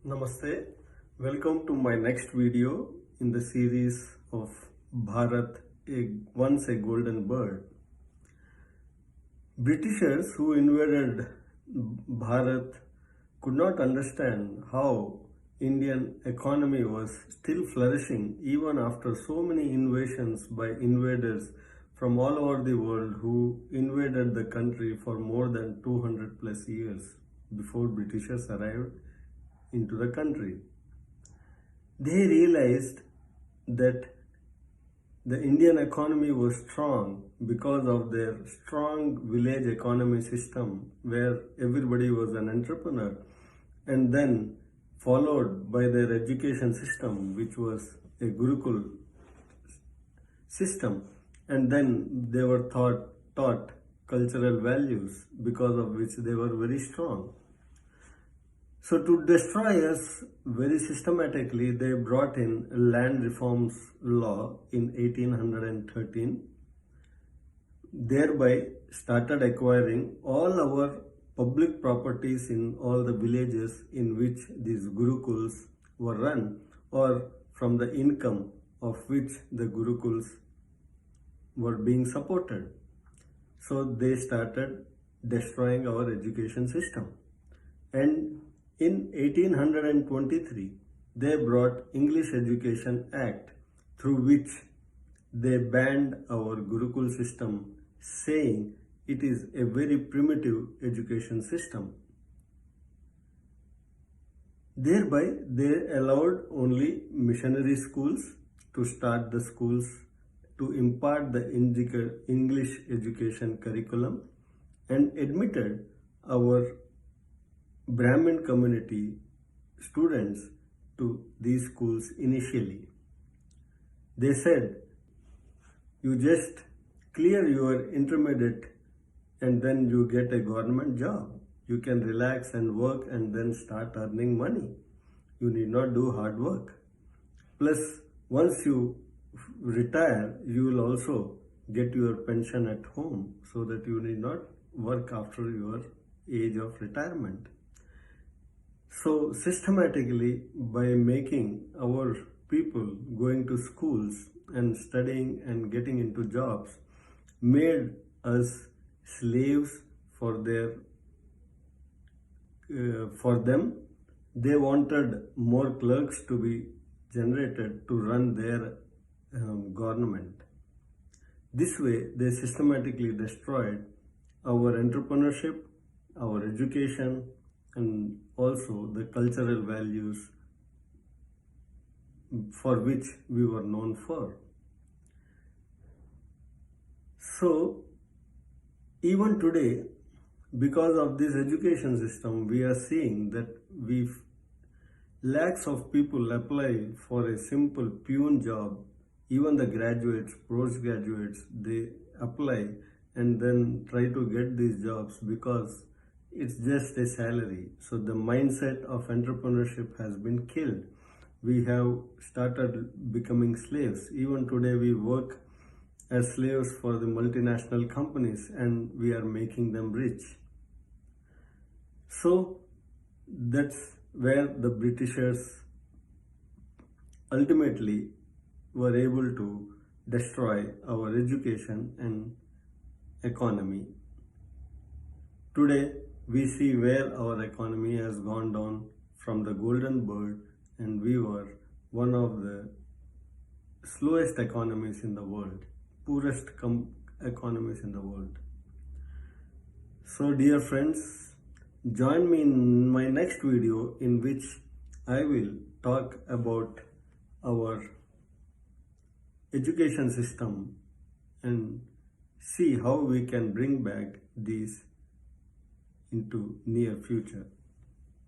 Namaste. Welcome to my next video in the series of Bharath Once a Golden Bird. Britishers who invaded Bharat could not understand how Indian economy was still flourishing even after so many invasions by invaders from all over the world who invaded the country for more than 200 plus years before Britishers arrived into the country. They realized that the Indian economy was strong because of their strong village economy system where everybody was an entrepreneur, and then followed by their education system, which was a Gurukul system, and then they were taught cultural values because of which they were very strong. So to destroy us very systematically, they brought in a land reforms law in 1813, thereby started acquiring all our public properties in all the villages in which these Gurukuls were run, or from the income of which the Gurukuls were being supported. So they started destroying our education system. And in 1823, they brought English Education Act, through which they banned our Gurukul system, saying it is a very primitive education system. Thereby, they allowed only missionary schools to start the schools to impart the English education curriculum, and admitted our Brahmin community students to these schools initially. They said, you just clear your intermediate and then you get a government job. You can relax and work and then start earning money. You need not do hard work. Plus, once you retire, you will also get your pension at home so that you need not work after your age of retirement. So systematically, by making our people going to schools and studying and getting into jobs, made us slaves for them. They wanted more clerks to be generated to run their government. This way, they systematically destroyed our entrepreneurship, our education, and also the cultural values for which we were known for. So, even today, because of this education system, we are seeing that lakhs of people apply for a simple peon job. Even the graduates, postgraduates, they apply and then try to get these jobs because it's just a salary. So the mindset of entrepreneurship has been killed. We have started becoming slaves. Even today we work as slaves for the multinational companies and we are making them rich. So that's where the Britishers ultimately were able to destroy our education and economy. Today, we see where our economy has gone down from the golden bird, and we were one of the slowest economies in the world, poorest economies in the world. So dear friends, join me in my next video in which I will talk about our education system and see how we can bring back these into near future.